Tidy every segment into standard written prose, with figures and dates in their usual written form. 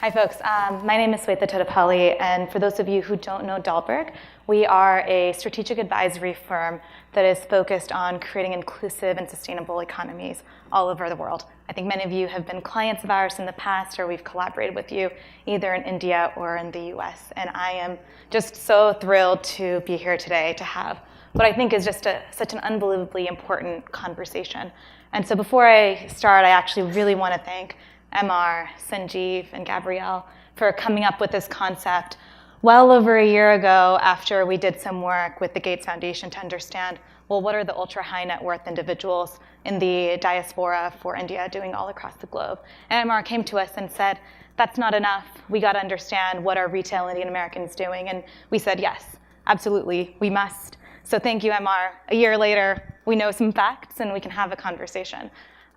Hi folks, my name is Swetha Totapally, and for those of you who don't know Dalberg, we are a strategic advisory firm that is focused on creating inclusive and sustainable economies all over the world. I think many of you have been clients of ours in the past, or we've collaborated with you either in India or in the US, and I am just so thrilled to be here today to have what I think is just such an unbelievably important conversation. And so before I start, I actually really want to thank MR, Sanjeev, and Gabrielle for coming up with this concept well over a year ago after we did some work with the Gates Foundation to understand, well, what are the ultra high net worth individuals in the diaspora for India doing all across the globe? And MR came to us and said, that's not enough. We got to understand what are retail Indian Americans doing. And we said, yes, absolutely, we must. So thank you, MR. A year later, we know some facts and we can have a conversation.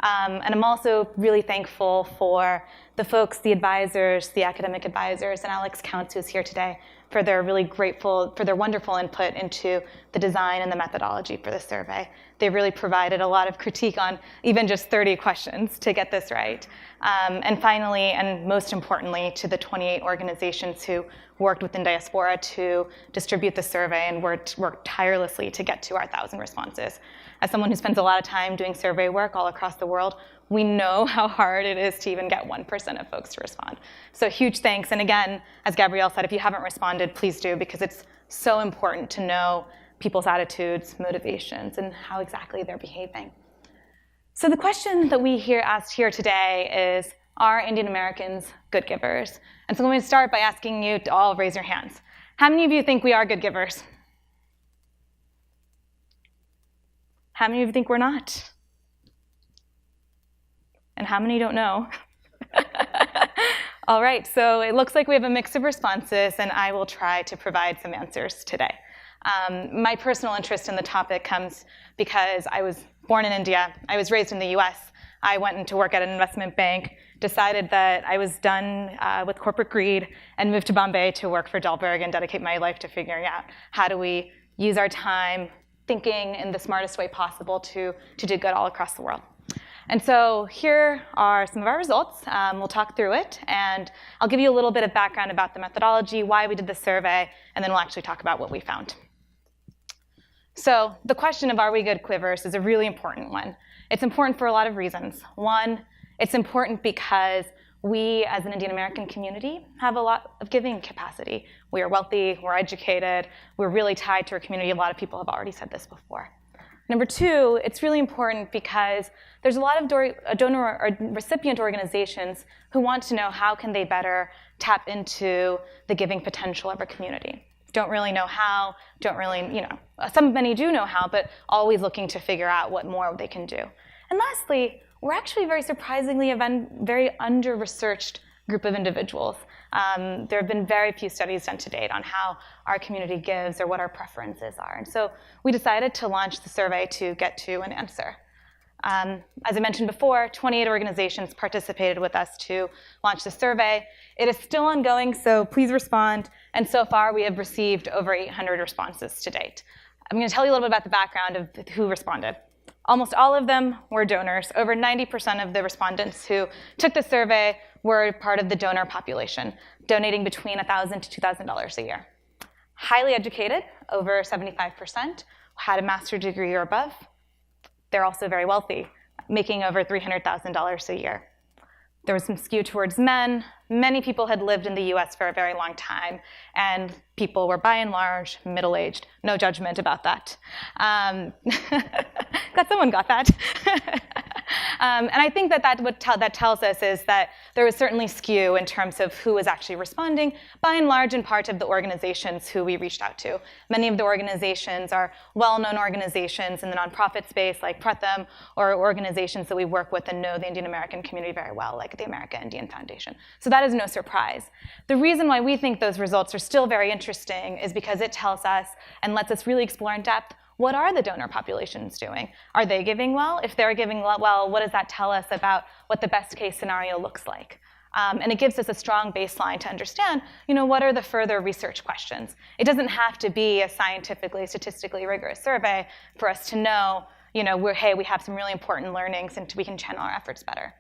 And I'm also really thankful for the folks, the advisors, the academic advisors, and Alex Counts, who's here today, for their wonderful input into the design and the methodology for this survey. They really provided a lot of critique on even just 30 questions to get this right. And finally, and most importantly, to the 28 organizations who worked within Diaspora to distribute the survey and worked tirelessly to get to our 1,000 responses. As someone who spends a lot of time doing survey work all across the world, we know how hard it is to even get 1% of folks to respond. So huge thanks. And again, as Gabrielle said, if you haven't responded, please do, because it's so important to know people's attitudes, motivations, and how exactly they're behaving. So the question that we asked here today is, are Indian Americans good givers? And so I'm going to start by asking you to all raise your hands. How many of you think we are good givers? How many of you think we're not? And how many don't know? All right, so it looks like we have a mix of responses, and I will try to provide some answers today. My personal interest in the topic comes because I was born in India. I was raised in the US. I went into work at an investment bank, decided that I was done with corporate greed, and moved to Bombay to work for Dalberg and dedicate my life to figuring out how do we use our time thinking in the smartest way possible to do good all across the world. And so here are some of our results. We'll talk through it, and I'll give you a little bit of background about the methodology, why we did the survey, and then we'll actually talk about what we found. So the question of are we good givers is a really important one. It's important for a lot of reasons. One, it's important because we, as an Indian American community, have a lot of giving capacity. We are wealthy, we're educated, we're really tied to our community. A lot of people have already said this before. Number two, it's really important because there's a lot of donor or recipient organizations who want to know how can they better tap into the giving potential of our community. Don't really know how, many do know how, but always looking to figure out what more they can do. And lastly, we're actually very surprisingly a very under-researched group of individuals. There have been very few studies done to date on how our community gives or what our preferences are. And so we decided to launch the survey to get to an answer. As I mentioned before, 28 organizations participated with us to launch the survey. It is still ongoing, so please respond. And so far, we have received over 800 responses to date. I'm going to tell you a little bit about the background of who responded. Almost all of them were donors. Over 90% of the respondents who took the survey were part of the donor population, donating between $1,000 to $2,000 a year. Highly educated, over 75%, had a master's degree or above. They're also very wealthy, making over $300,000 a year. There was some skew towards men. Many people had lived in the US for a very long time, and people were by and large middle-aged. No judgment about that. Glad someone got that. And I think that tells us is that there was certainly skew in terms of who was actually responding, by and large in part of the organizations who we reached out to. Many of the organizations are well-known organizations in the nonprofit space like Pratham, or organizations that we work with and know the Indian American community very well, like the America Indian Foundation. So that is no surprise. The reason why we think those results are still very interesting is because it tells us and lets us really explore in depth, what are the donor populations doing? Are they giving well? If they're giving well, what does that tell us about what the best case scenario looks like? And it gives us a strong baseline to understand, what are the further research questions? It doesn't have to be a scientifically, statistically rigorous survey for us to know, we have some really important learnings and we can channel our efforts better.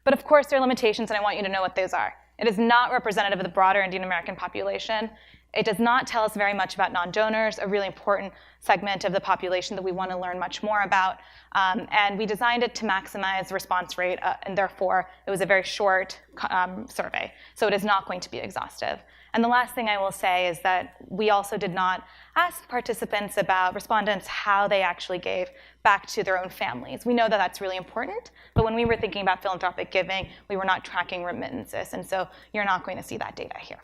But of course, there are limitations, and I want you to know what those are. It is not representative of the broader Indian American population. It does not tell us very much about non-donors, a really important segment of the population that we want to learn much more about. And we designed it to maximize response rate, and therefore it was a very short survey. So it is not going to be exhaustive. And the last thing I will say is that we also did not ask participants about respondents how they actually gave back to their own families. We know that that's really important, but when we were thinking about philanthropic giving, we were not tracking remittances, and so you're not going to see that data here.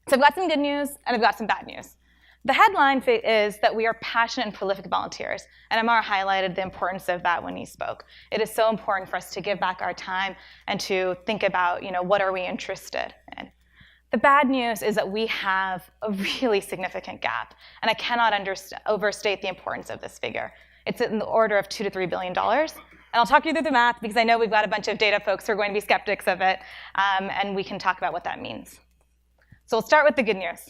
So I've got some good news, and I've got some bad news. The headline is that we are passionate and prolific volunteers, and Amar highlighted the importance of that when he spoke. It is so important for us to give back our time and to think about, what are we interested in. The bad news is that we have a really significant gap, and I cannot overstate the importance of this figure. It's in the order of $2 to $3 billion. And I'll talk you through the math because I know we've got a bunch of data folks who are going to be skeptics of it, and we can talk about what that means. So we'll start with the good news.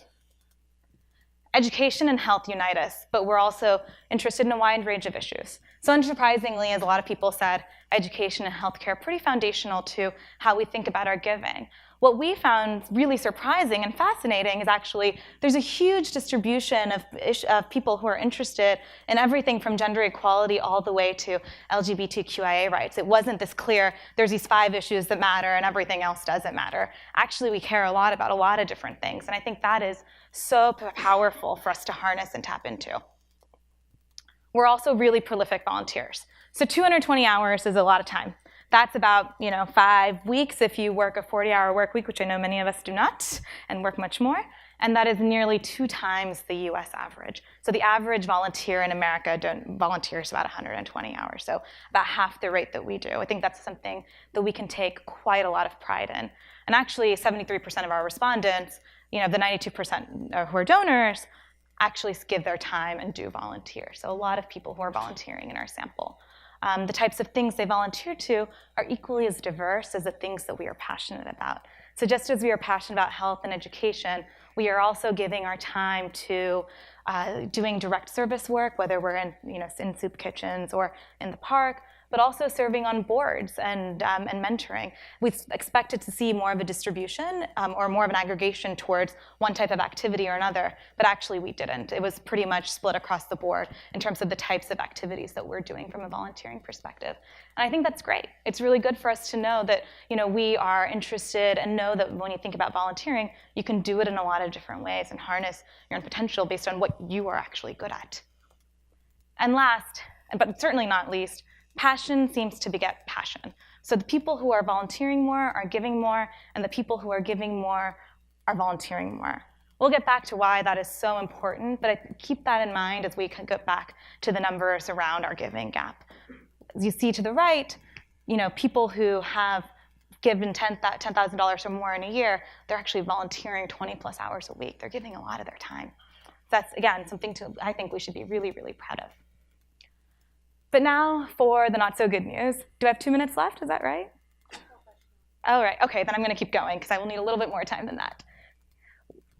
Education and health unite us, but we're also interested in a wide range of issues. So unsurprisingly, as a lot of people said, education and healthcare are pretty foundational to how we think about our giving. What we found really surprising and fascinating is actually there's a huge distribution of people who are interested in everything from gender equality all the way to LGBTQIA rights. It wasn't this clear, there's these 5 issues that matter and everything else doesn't matter. Actually, we care a lot about a lot of different things, and I think that is so powerful for us to harness and tap into. We're also really prolific volunteers. So 220 hours is a lot of time. That's about 5 weeks if you work a 40-hour work week, which I know many of us do not, and work much more. And that is nearly 2 times the US average. So the average volunteer in America volunteers about 120 hours, so about half the rate that we do. I think that's something that we can take quite a lot of pride in. And actually, 73% of our respondents, the 92% who are donors, actually give their time and do volunteer. So a lot of people who are volunteering in our sample. The types of things they volunteer to are equally as diverse as the things that we are passionate about. So just as we are passionate about health and education, we are also giving our time to doing direct service work, whether we're in soup kitchens or in the park, but also serving on boards and mentoring. We expected to see more of a distribution or more of an aggregation towards one type of activity or another, but actually we didn't. It was pretty much split across the board in terms of the types of activities that we're doing from a volunteering perspective. And I think that's great. It's really good for us to know that we are interested and know that when you think about volunteering, you can do it in a lot of different ways and harness your own potential based on what you are actually good at. And last, but certainly not least, passion seems to beget passion. So the people who are volunteering more are giving more, and the people who are giving more are volunteering more. We'll get back to why that is so important, but keep that in mind as we get back to the numbers around our giving gap. As you see to the right, people who have given $10,000 or more in a year, they're actually volunteering 20 plus hours a week. They're giving a lot of their time. That's, again, something I think we should be really, really proud of. But now for the not so good news. Do I have 2 minutes left? Is that right? All right. Okay, then I'm going to keep going because I will need a little bit more time than that.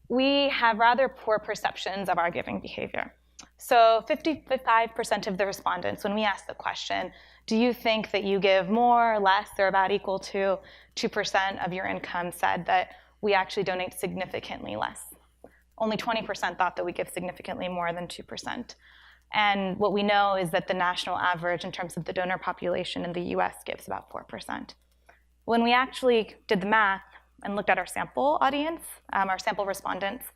We have rather poor perceptions of our giving behavior. So 55% of the respondents, when we ask the question, do you think that you give more or less or about equal to 2% of your income, said that we actually donate significantly less. Only 20% thought that we give significantly more than 2%. And what we know is that the national average in terms of the donor population in the US gives about 4%. When we actually did the math and looked at our sample audience, our sample respondents,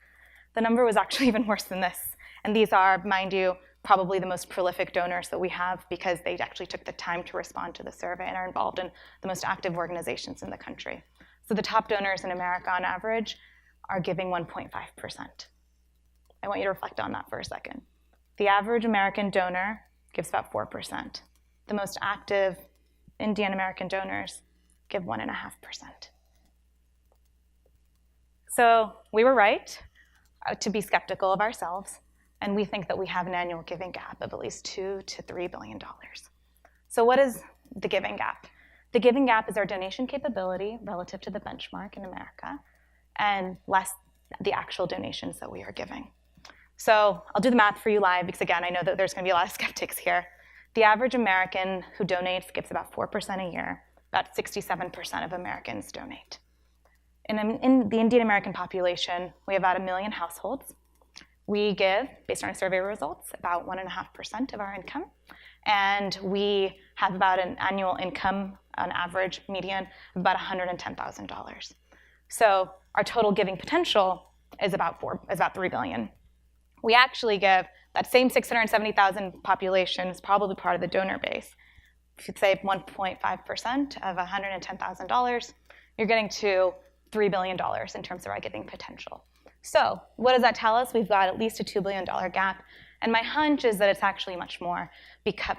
the number was actually even worse than this. And these are, mind you, probably the most prolific donors that we have because they actually took the time to respond to the survey and are involved in the most active organizations in the country. So the top donors in America on average are giving 1.5%. I want you to reflect on that for a second. The average American donor gives about 4%. The most active Indian American donors give 1.5%. So we were right to be skeptical of ourselves, and we think that we have an annual giving gap of at least $2 to $3 billion. So what is the giving gap? The giving gap is our donation capability relative to the benchmark in America, and less the actual donations that we are giving. So I'll do the math for you live because, again, I know that there's going to be a lot of skeptics here. The average American who donates gives about 4% a year. About 67% of Americans donate. In the Indian American population, we have about 1 million households. We give, based on our survey results, about 1.5% of our income. And we have about an annual income, on average, median, of about $110,000. So our total giving potential is about $3 billion. We actually give that same 670,000 population is probably part of the donor base. If you say 1.5% of $110,000, you're getting to $3 billion in terms of our giving potential. So what does that tell us? We've got at least a $2 billion gap. And my hunch is that it's actually much more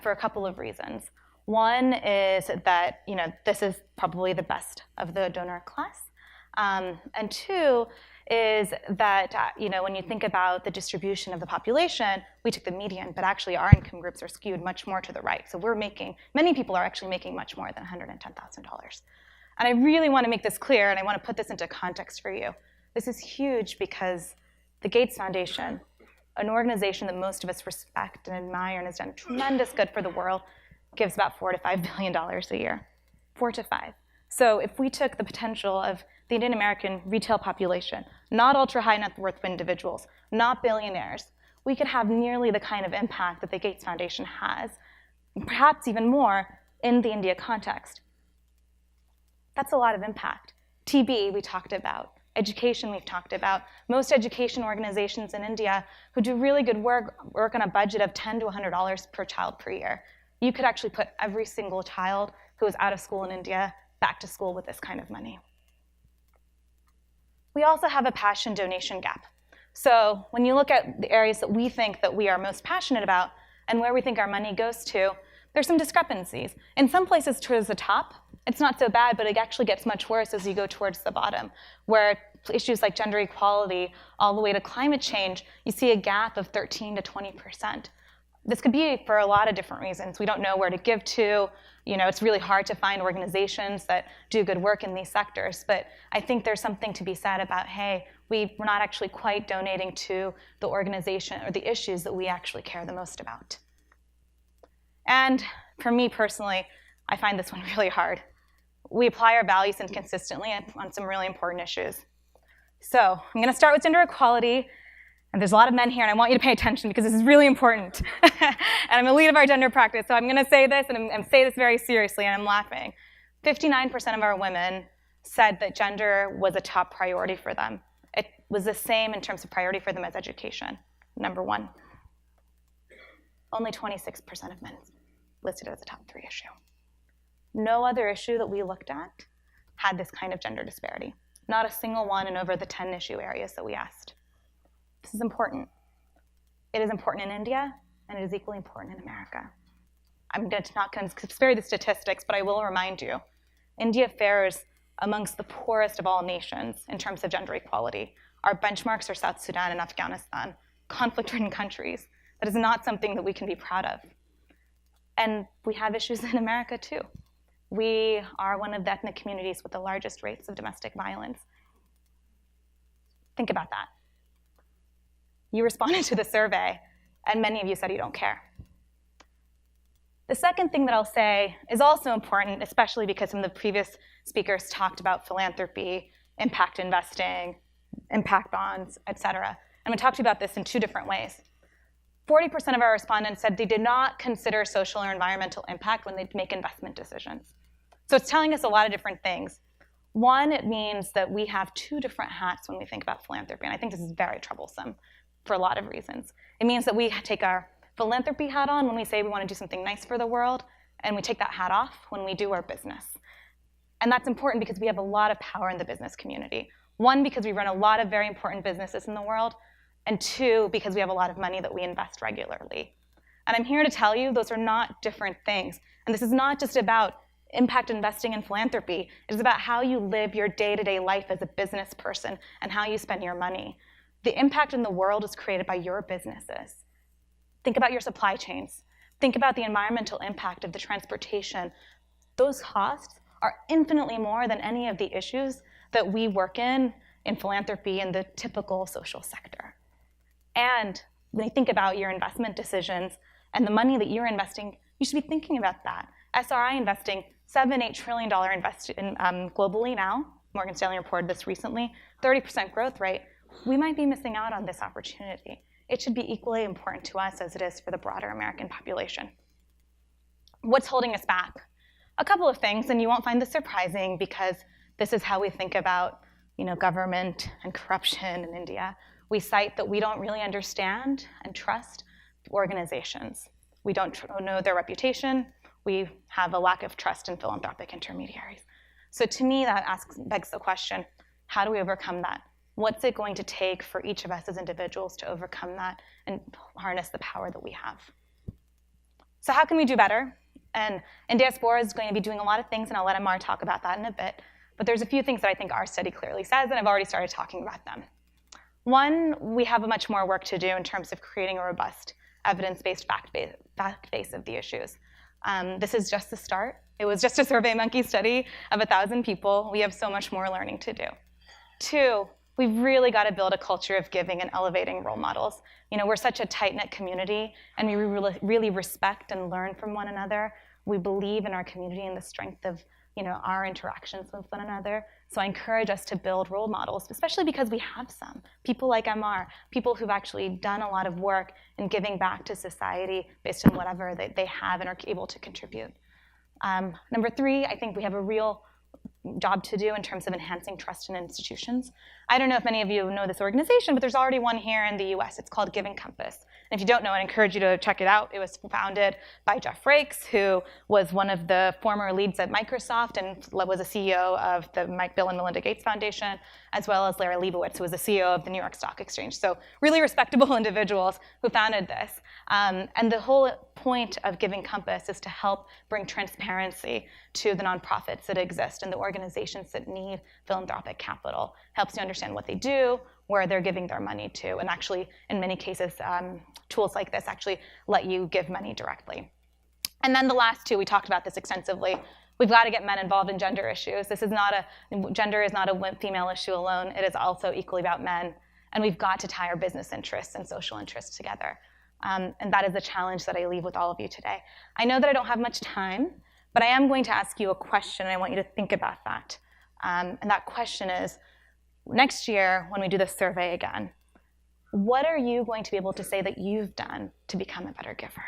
for a couple of reasons. One is that this is probably the best of the donor class. And two is that when you think about the distribution of the population, we took the median, but actually our income groups are skewed much more to the right. So many people are actually making much more than $110,000. And I really want to make this clear, and I want to put this into context for you. This is huge because the Gates Foundation, an organization that most of us respect and admire and has done tremendous good for the world, gives about $4 to $5 billion a year. 4 to 5. So if we took the potential of the Indian American retail population, not ultra high net worth individuals, not billionaires, we could have nearly the kind of impact that the Gates Foundation has, perhaps even more in the India context. That's a lot of impact. TB, we talked about. Education, we've talked about. Most education organizations in India who do really good work on a budget of $10 to $100 per child per year. You could actually put every single child who is out of school in India back to school with this kind of money. We also have a passion donation gap. So when you look at the areas that we think that we are most passionate about and where we think our money goes to, there's some discrepancies. In some places towards the top, it's not so bad, but it actually gets much worse as you go towards the bottom, where issues like gender equality all the way to climate change, you see a gap of 13 to 20%. This could be for a lot of different reasons. We don't know where to give to. It's really hard to find organizations that do good work in these sectors. But I think there's something to be said about, hey, we're not actually quite donating to the organization or the issues that we actually care the most about. And for me personally, I find this one really hard. We apply our values inconsistently on some really important issues. So I'm going to start with gender equality. And there's a lot of men here, and I want you to pay attention because this is really important. And I'm a lead of our gender practice, so I'm going to say this, and I'm say this very seriously, and I'm laughing. 59% of our women said that gender was a top priority for them. It was the same in terms of priority for them as education, number one. Only 26% of men listed it as a top 3 issue. No other issue that we looked at had this kind of gender disparity. Not a single one in over the 10 issue areas that we asked. This is important. It is important in India, and it is equally important in America. I'm not going to spare the statistics, but I will remind you, India fares amongst the poorest of all nations in terms of gender equality. Our benchmarks are South Sudan and Afghanistan, conflict-ridden countries. That is not something that we can be proud of. And we have issues in America, too. We are one of the ethnic communities with the largest rates of domestic violence. Think about that. You responded to the survey, and many of you said you don't care. The second thing that I'll say is also important, especially because some of the previous speakers talked about philanthropy, impact investing, impact bonds, et cetera. I'm going to talk to you about this in 2 different ways. 40% of our respondents said they did not consider social or environmental impact when they make investment decisions. So it's telling us a lot of different things. One, it means that we have 2 different hats when we think about philanthropy, and I think this is very troublesome for a lot of reasons. It means that we take our philanthropy hat on when we say we want to do something nice for the world, and we take that hat off when we do our business. And that's important because we have a lot of power in the business community. 1, because we run a lot of very important businesses in the world, and 2, because we have a lot of money that we invest regularly. And I'm here to tell you those are not different things. And this is not just about impact investing in philanthropy. It is about how you live your day-to-day life as a business person and how you spend your money. The impact in the world is created by your businesses. Think about your supply chains. Think about the environmental impact of the transportation. Those costs are infinitely more than any of the issues that we work in philanthropy in the typical social sector. And when you think about your investment decisions and the money that you're investing, you should be thinking about that. SRI investing $7-8 trillion globally now Morgan Stanley reported this recently, 30% growth rate, we might be missing out on this opportunity. It should be equally important to us as it is for the broader American population. What's holding us back? A couple of things, and you won't find this surprising because this is how we think about government and corruption in India. We cite that we don't really understand and trust organizations. We don't know their reputation. We have a lack of trust in philanthropic intermediaries. So to me, that begs the question, how do we overcome that? What's it going to take for each of us as individuals to overcome that and harness the power that we have? So how can we do better? And Indiaspora is going to be doing a lot of things, and I'll let Amar talk about that in a bit. But there's a few things that I think our study clearly says, and I've already started talking about them. One, we have much more work to do in terms of creating a robust, evidence-based fact base of the issues. This is just the start. It was just a SurveyMonkey study of 1,000 people. We have so much more learning to do. Two, we've really got to build a culture of giving and elevating role models. We're such a tight-knit community, and we really respect and learn from one another. We believe in our community and the strength of our interactions with one another. So I encourage us to build role models, especially because we have some. People like Amar, people who've actually done a lot of work in giving back to society based on whatever they have and are able to contribute. Number three, I think we have a real job to do in terms of enhancing trust in institutions. I don't know if many of you know this organization, but there's already one here in the US. It's called Giving Compass. And if you don't know, I encourage you to check it out. It was founded by Jeff Frakes, who was one of the former leads at Microsoft and was a CEO of the Bill and Melinda Gates Foundation, as well as Larry Leibowitz, who was the CEO of the New York Stock Exchange. So really respectable individuals who founded this. And the whole point of Giving Compass is to help bring transparency to the nonprofits that exist and the organizations that need philanthropic capital. Helps you understand what they do, where they're giving their money to, and actually, in many cases, tools like this actually let you give money directly. And then the last two, we talked about this extensively. We've got to get men involved in gender issues. Gender is not a female issue alone. It is also equally about men. And we've got to tie our business interests and social interests together. And that is the challenge that I leave with all of you today. I know that I don't have much time, but I am going to ask you a question, and I want you to think about that. And that question is, next year, when we do this survey again, what are you going to be able to say that you've done to become a better giver?